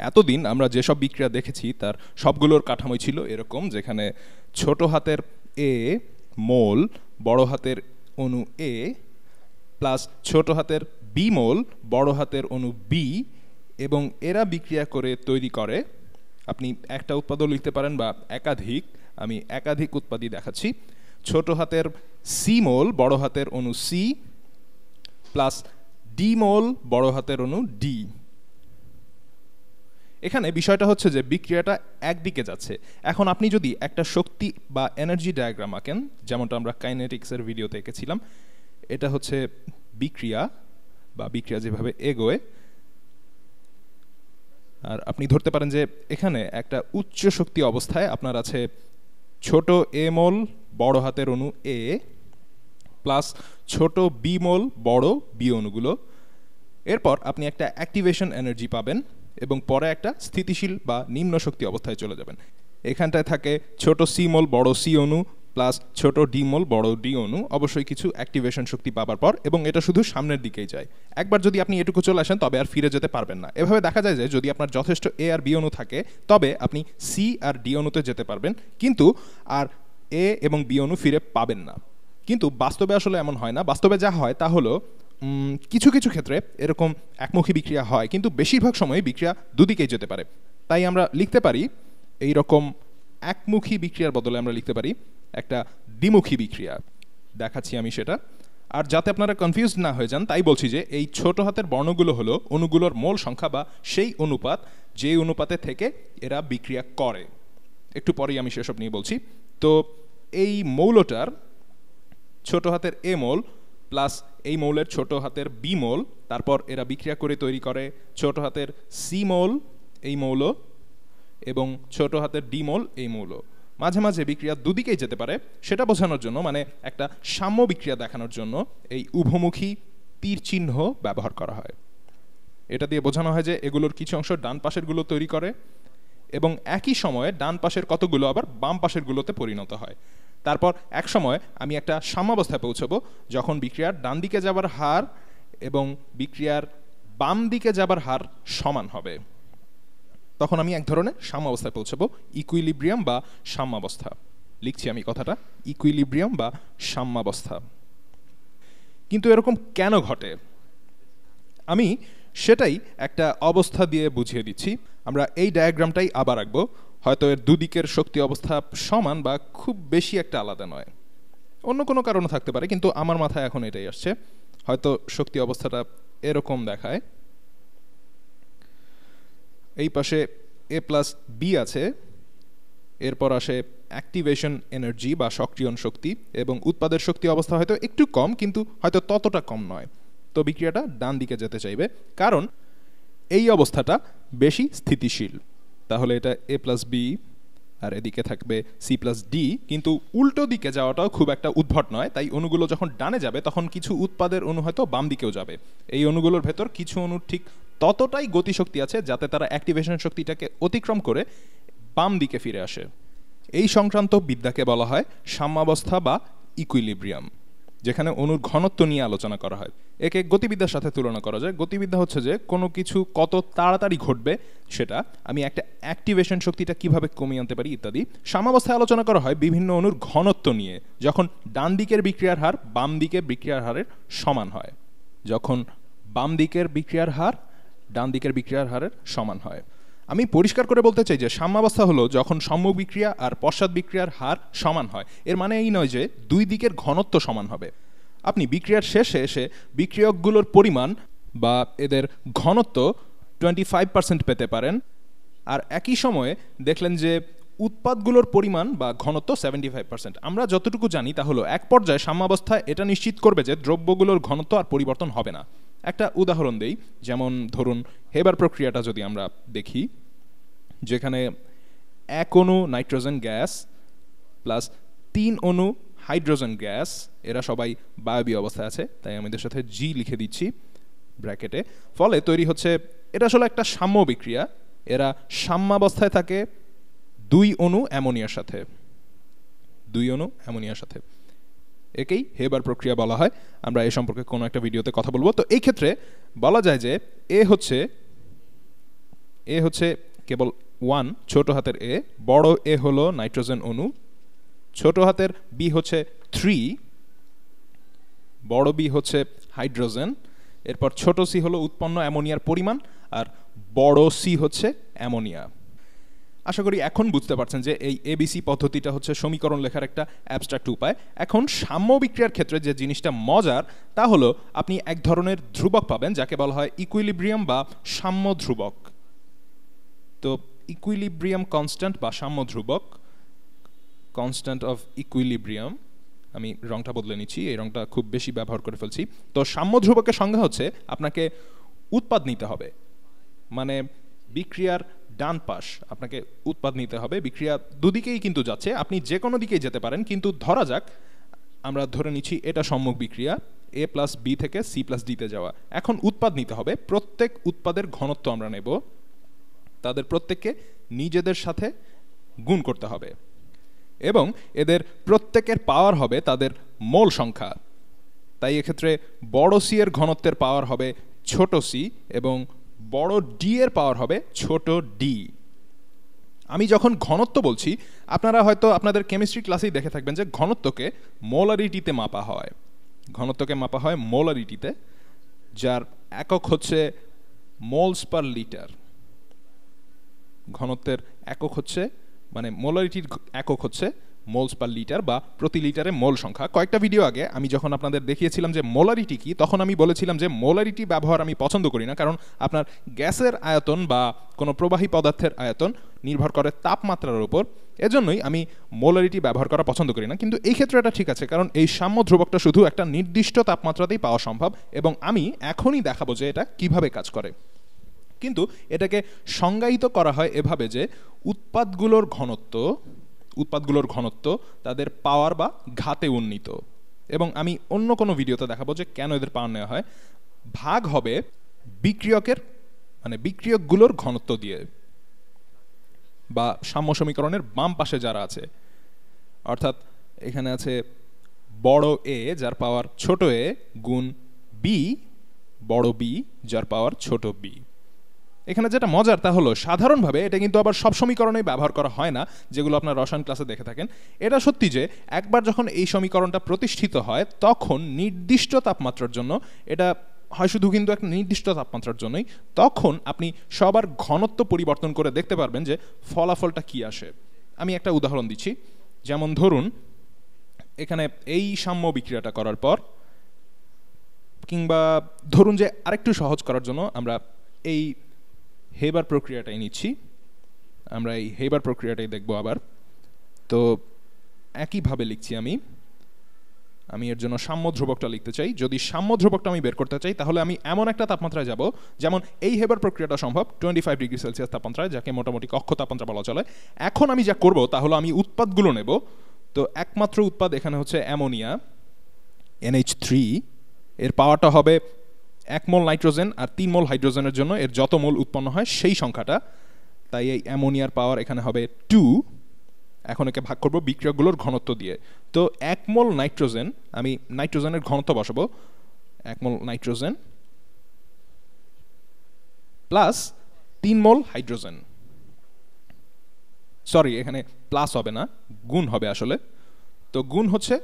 এতদিন আমরা যেসব বিক্রিয়া দেখেছি তার সবগুলোর কাঠামোই ছিল এরকম, যেখানে ছোট হাতের এ মোল বড় হাতের অণু এ প্লাস ছোট হাতের বি মোল বড় হাতের অণু বি, এবং এরা বিক্রিয়া করে তৈরি করে, আপনি একটা উৎপাদও লিখতে পারেন বা একাধিক, আমি একাধিক উৎপাদই দেখাচ্ছি। ছোট হাতের সি মোল বড় হাতের অণু সি প্লাস ডি মোল বড় হাতের অণু ডি। এখানে বিষয়টা হচ্ছে যে বিক্রিয়াটা একদিকে যাচ্ছে। এখন আপনি যদি একটা শক্তি বা এনার্জি ডায়াগ্রাম আঁকেন, যেমনটা আমরা কাইনেটিক্সের ভিডিওতে এঁকেছিলাম, এটা হচ্ছে বিক্রিয়া বা বিক্রিয়া যেভাবে এগোয়, আর আপনি ধরতে পারেন যে এখানে একটা উচ্চ শক্তি অবস্থায় আপনার আছে ছোট এ মোল বড় হাতের অণু এ প্লাস ছোট বি মোল বড় বি অণুগুলো। এরপর আপনি একটা অ্যাক্টিভেশন এনার্জি পাবেন এবং পরে একটা স্থিতিশীল বা নিম্ন শক্তি অবস্থায় চলে যাবেন। এখানটায় থাকে ছোট সি মোল বড় সি অণু প্লাস ছোট ডি মোল বড় ডি অণু, অবশ্যই কিছু অ্যাক্টিভেশন শক্তি পাবার পর, এবং এটা শুধু সামনের দিকেই যায়। একবার যদি আপনি এটুকু চলে আসেন তবে আর ফিরে যেতে পারবেন না। এভাবে দেখা যায় যে যদি আপনার যথেষ্ট এ আর বি অণু থাকে তবে আপনি সি আর ডি অণুতে যেতে পারবেন, কিন্তু আর এ এবং বি অণু ফিরে পাবেন না। কিন্তু বাস্তবে আসলে এমন হয় না। বাস্তবে যা হয় তা হলো কিছু কিছু ক্ষেত্রে এরকম একমুখী বিক্রিয়া হয়, কিন্তু বেশিরভাগ সময় বিক্রিয়া দুদিকেই যেতে পারে। তাই আমরা লিখতে পারি এই রকম একমুখী বিক্রিয়ার বদলে আমরা লিখতে পারি একটা দ্বিমুখী বিক্রিয়া। দেখাচ্ছি আমি সেটা। আর যাতে আপনারা কনফিউজ না হয়ে যান তাই বলছি যে এই ছোট হাতের বর্ণগুলো হলো অণুগুলোর মোল সংখ্যা বা সেই অনুপাত যে অনুপাতে থেকে এরা বিক্রিয়া করে। একটু পরেই আমি সেসব নিয়ে বলছি। তো এই মৌলটার ছোট হাতের এ মোল প্লাস এই মৌলের ছোট হাতের বি মোল, তারপর এরা বিক্রিয়া করে তৈরি করে ছোট হাতের সি মোল এই মৌল এবং ছোট হাতের ডি মোল এই মৌল। মাঝে মাঝে বিক্রিয়া দুদিকেই যেতে পারে, সেটা বোঝানোর জন্য, মানে একটা সাম্য বিক্রিয়া দেখানোর জন্য এই উভমুখী তীর চিহ্ন ব্যবহার করা হয়। এটা দিয়ে বোঝানো হয় যে এগুলোর কিছু অংশ ডান পাশেরগুলো তৈরি করে এবং একই সময়ে ডান পাশের কতগুলো আবার বাম পাশেরগুলোতে পরিণত হয়। তারপর এক সময় আমি একটা সাম্যাবস্থায় পৌঁছবো যখন বিক্রিয়ার ডান দিকে যাবার হার এবং বিক্রিয়ার বাম দিকে যাবার হার সমান হবে। তখন আমি এক ধরনের সাম্যাবস্থায় পৌঁছবো, ইকুইলিব্রিয়াম বা সাম্যাবস্থা। লিখছি আমি কথাটা, ইকুইলিব্রিয়াম বা সাম্যাবস্থা। কিন্তু এরকম কেন ঘটে আমি সেটাই একটা অবস্থা দিয়ে বুঝিয়ে দিচ্ছি। আমরা এই ডায়াগ্রামটাই আবার আঁকবো। হয়তো এর দুদিকের শক্তি অবস্থা সমান বা খুব বেশি একটা আলাদা নয়, অন্য কোনো কারণও থাকতে পারে, কিন্তু আমার মাথায় এখন এটাই আসছে। হয়তো শক্তি অবস্থাটা এরকম দেখায়, এই পাশে এ প্লাস বি আছে, এরপর আসে অ্যাক্টিভেশন এনার্জি বা সক্রিয়ণ শক্তি, এবং উৎপাদের শক্তি অবস্থা হয়তো একটু কম, কিন্তু হয়তো ততটা কম নয়। তো বিক্রিয়াটা ডান দিকে যেতে চাইবে কারণ এই অবস্থাটা বেশি স্থিতিশীল। তাহলে এটা এ প্লাস বি আর এদিকে থাকবে সি প্লাস ডি, কিন্তু উল্টো দিকে যাওয়াটাও খুব একটা উদ্ভট নয়। তাই অণুগুলো যখন ডানে যাবে তখন কিছু উৎপাদের অণু হয়তো বাম দিকেও যাবে। এই অণুগুলোর ভেতর কিছু অণুর ঠিক ততটাই গতিশক্তি আছে যাতে তারা অ্যাক্টিভেশন শক্তিটাকে অতিক্রম করে বাম দিকে ফিরে আসে। এই সংক্রান্ত বিদ্যাকে বলা হয় সাম্যাবস্থা বা ইকুইলিব্রিয়াম, যেখানে অণুর ঘনত্ব নিয়ে আলোচনা করা হয়। একে গতিবিদ্যার সাথে তুলনা করা যায়। গতিবিদ্যা হচ্ছে যে কোনো কিছু কত তাড়াতাড়ি ঘটবে সেটা, আমি একটা অ্যাক্টিভেশন শক্তিটা কিভাবে কমিয়ে আনতে পারি ইত্যাদি। সাম্যাবস্থায় আলোচনা করা হয় বিভিন্ন অণুর ঘনত্ব নিয়ে, যখন ডান দিকের বিক্রিয়ার হার বাম দিকের বিক্রিয়ার হারের সমান হয়, যখন বাম দিকের বিক্রিয়ার হার ডান দিকের বিক্রিয়ার হারের সমান হয়। আমি পরিষ্কার করে বলতে চাই যে সাম্যাবস্থা হলো যখন সম্মুখ বিক্রিয়া আর পশ্চাৎ বিক্রিয়ার হার সমান হয়। এর মানে এই নয় যে দুই দিকের ঘনত্ব সমান হবে। আপনি বিক্রিয়ার শেষে এসে বিক্রিয়কগুলোর পরিমাণ বা এদের ঘনত্ব 25% পেতে পারেন, আর একই সময়ে দেখলেন যে উৎপাদগুলোর পরিমাণ বা ঘনত্ব 75%। আমরা যতটুকু জানি তা হলো এক পর্যায়ে সাম্যাবস্থায় এটা নিশ্চিত করবে যে দ্রব্যগুলোর ঘনত্ব আর পরিবর্তন হবে না। একটা উদাহরণ দেই, যেমন ধরুন হেবার প্রক্রিয়াটা যদি আমরা দেখি, যেখানে এক অণু নাইট্রোজেন গ্যাস প্লাস 3 অণু হাইড্রোজেন গ্যাস, এরা সবাই বায়বীয় অবস্থায় আছে, তাই আমি এদের সাথে জি লিখে দিচ্ছি ব্র্যাকেটে। ফলে তৈরি হচ্ছে, এটা আসলে একটা সাম্য বিক্রিয়া। এরা সাম্যাবস্থায় থাকে 2 অণু অ্যামোনিয়ার সাথে, 2 অণু অ্যামোনিয়ার সাথে। একেই হেবার প্রক্রিয়া বলা হয়। আমরা এই সম্পর্কে কোনো একটা ভিডিওতে কথা বলবো। তো এই ক্ষেত্রে বলা যায় যে এ হচ্ছে এ হচ্ছে কেবল 1 ছোট হাতের এ, বড় এ হলো নাইট্রোজেন অণু, ছোট হাতের বি হচ্ছে 3, বড় বি হচ্ছে হাইড্রোজেন, এরপর ছোট সি হলো উৎপন্ন অ্যামোনিয়ার পরিমাণ, আর বড় সি হচ্ছে অ্যামোনিয়া। আশা করি এখন বুঝতে পারছেন যে এই এবিসি পদ্ধতিটা হচ্ছে সমীকরণ লেখার একটা অ্যাবস্ট্রাক্ট উপায়। এখন সাম্য বিক্রিয়ার ক্ষেত্রে যে জিনিসটা মজার তা হলো আপনি এক ধরনের ধ্রুবক পাবেন যাকে বলা হয় ইকুইলিব্রিয়াম বা সাম্য ধ্রুবক। তো ইকুইলিব্রিয়াম কনস্ট্যান্ট বা সাম্য ধ্রুবক, কনস্ট্যান্ট অফ ইকুইলিব্রিয়াম, আমি রংটা বদলে নিচ্ছি, এই রংটা খুব বেশি ব্যবহার করে ফেলছি। তো সাম্য ধ্রুবকের সংজ্ঞা হচ্ছে আপনাকে উৎপাদ নিতে হবে, মানে বিক্রিয়ার ডান পাশ আপনাকে উৎপাদ নিতে হবে। বিক্রিয়া দুদিকেই কিন্তু যাচ্ছে, আপনি যে কোনো দিকেই যেতে পারেন, কিন্তু ধরা যাক আমরা ধরে নিচ্ছি এটা সম্মুখ বিক্রিয়া, এ প্লাস বি থেকে সি প্লাস ডিতে যাওয়া। এখন উৎপাদ নিতে হবে, প্রত্যেক উৎপাদের ঘনত্ব আমরা নেব, তাদের প্রত্যেককে নিজেদের সাথে গুণ করতে হবে এবং এদের প্রত্যেকের পাওয়ার হবে তাদের মোল সংখ্যা। তাই এক্ষেত্রে বড় সি এর ঘনত্বের পাওয়ার হবে ছোট সি এবং বড় ডি এর পাওয়ার হবে ছোট ডি। আমি যখন ঘনত্ব বলছি আপনারা হয়তো আপনাদের কেমিস্ট্রি ক্লাসেই দেখে থাকবেন যে ঘনত্বকে মোলারিটিতে মাপা হয়, ঘনত্বকে মাপা হয় মোলারিটিতে, যার একক হচ্ছে মোলস পার লিটার। ঘনত্বের একক হচ্ছে মানে মোলারিটির একক হচ্ছে মোলস পার লিটার বা প্রতি লিটারে মোল সংখ্যা। কয়েকটা ভিডিও আগে আমি যখন আপনাদের দেখিয়েছিলাম যে মোলারিটি কি, তখন আমি বলেছিলাম যে মোলারিটি ব্যবহার আমি পছন্দ করি না, কারণ আপনার গ্যাসের আয়তন বা কোনো প্রবাহী পদার্থের আয়তন নির্ভর করে তাপমাত্রার উপর, এজন্যই আমি মোলারিটি ব্যবহার করা পছন্দ করি না। কিন্তু এই ক্ষেত্রে এটা ঠিক আছে, কারণ এই সাম্য ধ্রুবকটা শুধু একটা নির্দিষ্ট তাপমাত্রাতেই পাওয়া সম্ভব এবং আমি এখনই দেখাবো যে এটা কিভাবে কাজ করে। কিন্তু এটাকে সংজ্ঞায়িত করা হয় এভাবে যে উৎপাদগুলোর ঘনত্ব তাদের পাওয়ার বা ঘাতে উন্নীত, এবং আমি অন্য কোনো ভিডিওতে দেখাবো যে কেন এদের পাওয়ার নেওয়া হয়, ভাগ হবে বিক্রিয়কের মানে বিক্রিয়কগুলোর ঘনত্ব দিয়ে, বা সাম্য সমীকরণের বাম পাশে যারা আছে, অর্থাৎ এখানে আছে বড় এ যার পাওয়ার ছোট এ গুণ বি বড় বি যার পাওয়ার ছোট বি। এখানে যেটা মজার তা হলো সাধারণভাবে এটা কিন্তু আবার সব সমীকরণেই ব্যবহার করা হয় না, যেগুলো আপনার রসায়ন ক্লাসে দেখে থাকেন। এটা সত্যি যে একবার যখন এই সমীকরণটা প্রতিষ্ঠিত হয় তখন নির্দিষ্ট তাপমাত্রার জন্য, এটা হয় শুধু কিন্তু একটা নির্দিষ্ট তাপমাত্রার জন্যই, তখন আপনি সবার ঘনত্ব পরিবর্তন করে দেখতে পারবেন যে ফলাফলটা কি আসে। আমি একটা উদাহরণ দিচ্ছি, যেমন ধরুন এখানে এই সাম্য বিক্রিয়াটা করার পর, কিংবা ধরুন যে আরেকটু সহজ করার জন্য আমরা এই হেবার প্রক্রিয়াটাই নিচ্ছি, আমরা এই হেবার প্রক্রিয়াটাই দেখব আবার। তো একইভাবে লিখছি আমি এর জন্য সাম্য ধ্রুবকটা লিখতে চাই। যদি সাম্য ধ্রুবকটা আমি বের করতে চাই তাহলে আমি এমন একটা তাপমাত্রায় যাব, যেমন এই হেবার প্রক্রিয়াটা সম্ভব 25 ডিগ্রি সেলসিয়াস তাপমাত্রায়, যাকে মোটামুটি কক্ষ তাপমাত্রা বলা চলে। এখন আমি যা করব তা হলো আমি উৎপাদগুলো নেব। তো একমাত্র উৎপাদ এখানে হচ্ছে অ্যামোনিয়া NH3, এর পাওয়ারটা হবে 1 মোল নাইট্রোজেন আর 3 মোল হাইড্রোজেনের জন্য এর যত মোল উৎপন্ন হয় সেই সংখ্যাটা, তাই এই অ্যামোনিয়ার পাওয়ার এখানে হবে 2। এখন একে ভাগ করব বিক্রিয়কগুলোর ঘনত্ব দিয়ে। তো 1 মোল নাইট্রোজেন, আমি নাইট্রোজেনের ঘনত্ব বসাবো, 1 মোল নাইট্রোজেন প্লাস 3 মোল হাইড্রোজেন, সরি এখানে প্লাস হবে না, গুণ হবে আসলে। তো গুণ হচ্ছে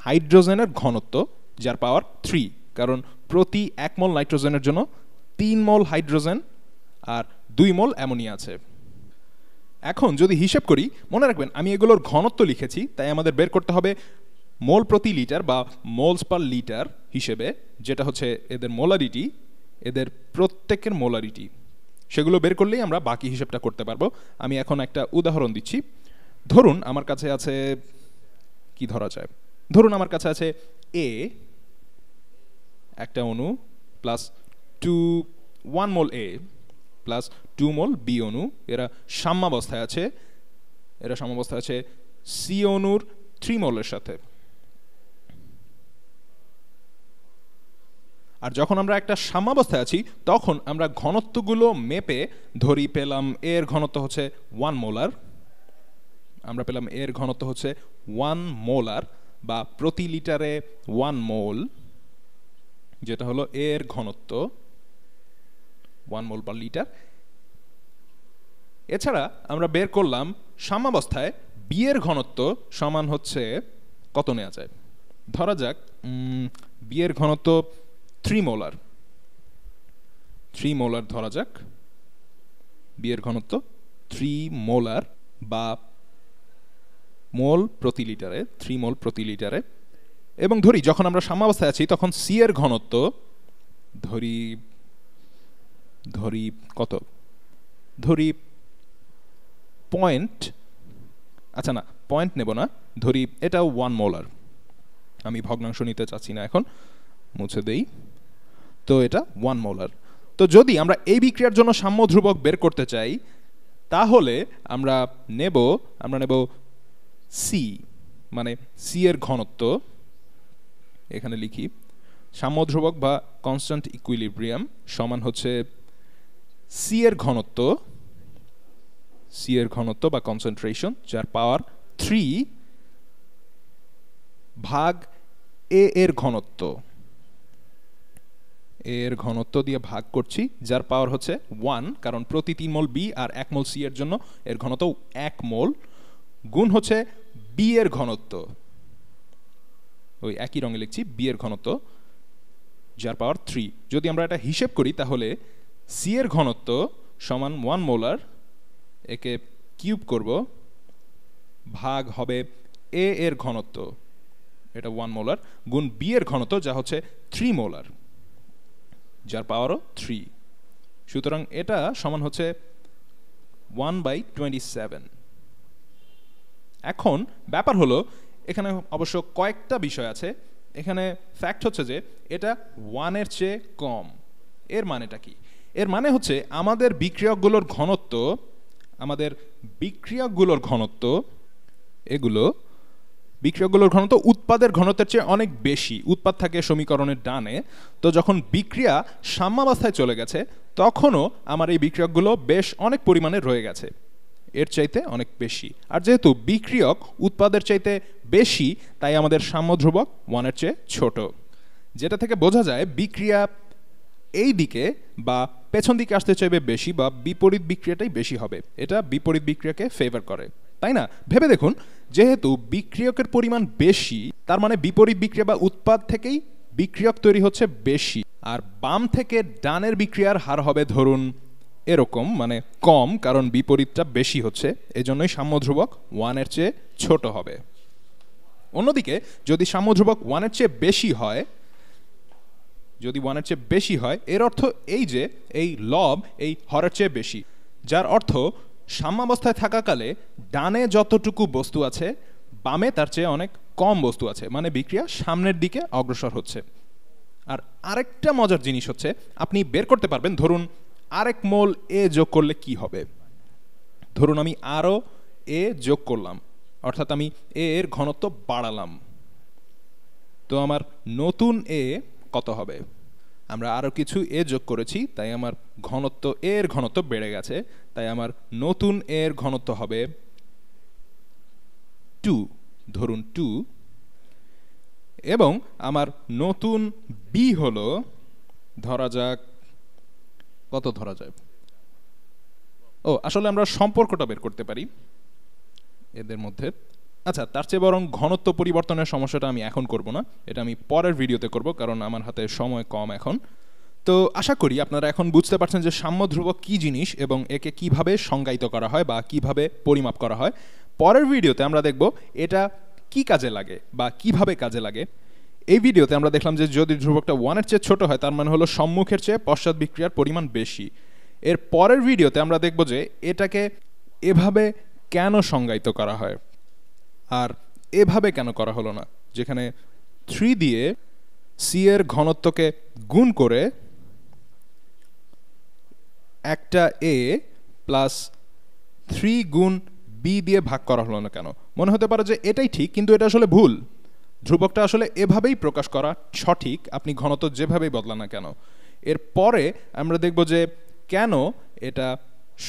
হাইড্রোজেনের ঘনত্ব যার পাওয়ার 3, কারণ প্রতি 1 মোল নাইট্রোজেনের জন্য 3 মোল হাইড্রোজেন আর 2 মোল অ্যামোনিয়া আছে। এখন যদি হিসেব করি, মনে রাখবেন আমি এগুলোর ঘনত্ব লিখেছি, তাই আমাদের বের করতে হবে মোল প্রতি লিটার বা মোলস পার লিটার হিসেবে, যেটা হচ্ছে এদের মোলারিটি, এদের প্রত্যেকের মোলারিটি। সেগুলো বের করলেই আমরা বাকি হিসেবটা করতে পারবো। আমি এখন একটা উদাহরণ দিচ্ছি। ধরুন আমার কাছে আছে, কি ধরা যায়, ধরুন আমার কাছে আছে এ একটা অণু প্লাস 1 মোল এ প্লাস 2 মোল বি অণু, এরা সাম্যাবস্থায় আছে সি অণুর 3 মোলের সাথে। আর যখন আমরা একটা সাম্যাবস্থায় আছি তখন আমরা ঘনত্বগুলো মেপে ধরি, পেলাম এর ঘনত্ব হচ্ছে 1 মোলার, আমরা পেলাম এর ঘনত্ব হচ্ছে 1 মোলার বা প্রতি লিটারে 1 মোল, যেটা হলো এর ঘনত্ব 1 মোল পার লিটার। এছাড়া আমরা বের করলাম সাম্যাবস্থায় বি এর ঘনত্ব সমান হচ্ছে কত নেওয়া যায়, ধরা যাক বি এর ঘনত্ব 3 মোলার, 3 মোলার ধরা যাক, বি এর ঘনত্ব 3 মোলার বা মোল প্রতি লিটারে, 3 মোল প্রতি লিটারে। এবং ধরি যখন আমরা সাম্যাবস্থায় আছি তখন সি এর ঘনত্ব ধরি কত, ধরি পয়েন্ট, আচ্ছা না পয়েন্ট নেব না, ধরি এটাও 1 মোলার, আমি ভগ্নাংশ নিতে চাচ্ছি না এখন, মুছে দেই। তো এটা 1 মোলার। তো যদি আমরা এই বিক্রিয়ার জন্য সাম্য ধ্রুবক বের করতে চাই তাহলে আমরা নেব সি, মানে সি এর ঘনত্ব, এখানে লিখি সাম্য ধ্রুবক বা কনস্ট্যান্ট ইকুইলিব্রিয়াম সমান হচ্ছে সি এর ঘনত্ব বা কনসেন্ট্রেশন যার পাওয়ার 3 ভাগ এ এর ঘনত্ব, এর ঘনত্ব দিয়ে ভাগ করছি যার পাওয়ার হচ্ছে 1, কারণ প্রতি 3 মোল বি আর 1 মোল সি এর জন্য এর ঘনত্ব 1 মোল, গুণ হচ্ছে বি এর ঘনত্ব, ওই একই রঙে লিখছি বি এর ঘনত্ব যার পাওয়ার 3। যদি আমরা এটা হিসেব করি তাহলে সি এর ঘনত্ব সমান 1 মোলার, একে কিউব করব, ভাগ হবে এ এর ঘনত্ব, এটা 1 মোলার, গুণ বি এর ঘনত্ব যা হচ্ছে 3 মোলার যার পাওয়ারও 3। সুতরাং এটা সমান হচ্ছে 1/27। এখন ব্যাপার হলো এখানে অবশ্য কয়েকটা বিষয় আছে। এখানে ফ্যাক্ট হচ্ছে যে এটা 1 এর চেয়ে কম। এর মানেটা কি? এর মানে হচ্ছে আমাদের বিক্রিয়কগুলোর ঘনত্ব এগুলো বিক্রিয়কগুলোর ঘনত্ব উৎপাদের ঘনত্বের চেয়ে অনেক বেশি। উৎপাদ থাকে সমীকরণের ডানে। তো যখন বিক্রিয়া সাম্যাবস্থায় চলে গেছে তখনও আমার এই বিক্রিয়কগুলো বেশ অনেক পরিমাণে রয়ে গেছে, এর চাইতে অনেক বেশি। আর যেহেতু বিক্রিয়ক উৎপাদের চাইতে বেশি তাই আমাদের সাম্য ধ্রুবক 1 এর চেয়ে ছোট, যেটা থেকে বোঝা যায় বিক্রিয়া এই দিকে বা পেছন দিকে আসতে চাইবে বেশি, বা বিপরীত বিক্রিয়াটাই বেশি হবে। এটা বিপরীত বিক্রিয়াকে ফেভার করে, তাই না? ভেবে দেখুন, যেহেতু বিক্রিয়কের পরিমাণ বেশি তার মানে বিপরীত বিক্রিয়া বা উৎপাদ থেকেই বিক্রিয়ক তৈরি হচ্ছে বেশি, আর বাম থেকে ডানের বিক্রিয়ার হার হবে ধরুন এরকম, মানে কম, কারণ বিপরীতটা বেশি হচ্ছে, এজন্যই সাম্য ধ্রুবক 1 এর চেয়ে ছোট হবে। অন্যদিকে যদি সাম্য ধ্রুবক 1 এর চেয়ে বেশি হয়, যদি 1 এর চেয়ে বেশি হয় এর অর্থ এই যে এই লব এই হরের চেয়ে বেশি, যার অর্থ সাম্যাবস্থায় থাকাকালে ডানে যতটুকু বস্তু আছে বামে তার চেয়ে অনেক কম বস্তু আছে, মানে বিক্রিয়া সামনের দিকে অগ্রসর হচ্ছে। আর আরেকটা মজার জিনিস হচ্ছে আপনি বের করতে পারবেন, ধরুন আরেক মোল এ যোগ করলে কি হবে। ধরুন আমি আরও এ যোগ করলাম, অর্থাৎ আমি এ এর ঘনত্ব বাড়ালাম, তো আমার নতুন এ কত হবে? আমরা আরও কিছু এ যোগ করেছি তাই আমার ঘনত্ব এর ঘনত্ব বেড়ে গেছে, তাই আমার নতুন এর ঘনত্ব হবে 2, ধরুন 2। এবং আমার নতুন বি হলো ধরা যাক কত ধরা যায়, আসলে আমরা সম্পর্কটা বের করতে পারি এদের মধ্যে। আচ্ছা, তার চেয়ে বরং ঘনত্ব পরিবর্তনের সমস্যাটা আমি এখন করব না, এটা আমি পরের ভিডিওতে করব, কারণ আমার হাতে সময় কম এখন। তো আশা করি আপনারা এখন বুঝতে পারছেন যে সাম্য ধ্রুবক কী জিনিস এবং একে কিভাবে সংজ্ঞায়িত করা হয় বা কিভাবে পরিমাপ করা হয়। পরের ভিডিওতে আমরা দেখব এটা কি কাজে লাগে বা কিভাবে কাজে লাগে। এই ভিডিওতে আমরা দেখলাম যে যদি ধ্রুবকটা 1 এর চেয়ে ছোট হয় তার মানে হলো সম্মুখের চেয়ে পশ্চাৎ বিক্রিয়ার পরিমাণ বেশি। এর পরের ভিডিওতে আমরা দেখব যে এটাকে এভাবে কেন সংজ্ঞায়িত করা হয় আর এভাবে কেন করা হলো না, যেখানে 3 দিয়ে সি এর ঘনত্বকে গুণ করে একটা এ প্লাস 3 গুণ বি দিয়ে ভাগ করা হলো না কেন। মনে হতে পারে যে এটাই ঠিক, কিন্তু এটা আসলে ভুল। ধ্রুবকটা আসলে এভাবেই প্রকাশ করা সঠিক, আপনি ঘনত্ব যেভাবেই বদলান না কেন। এর পরে আমরা দেখব যে কেন এটা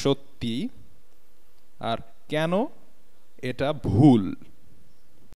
সত্যি আর কেন এটা ভুল।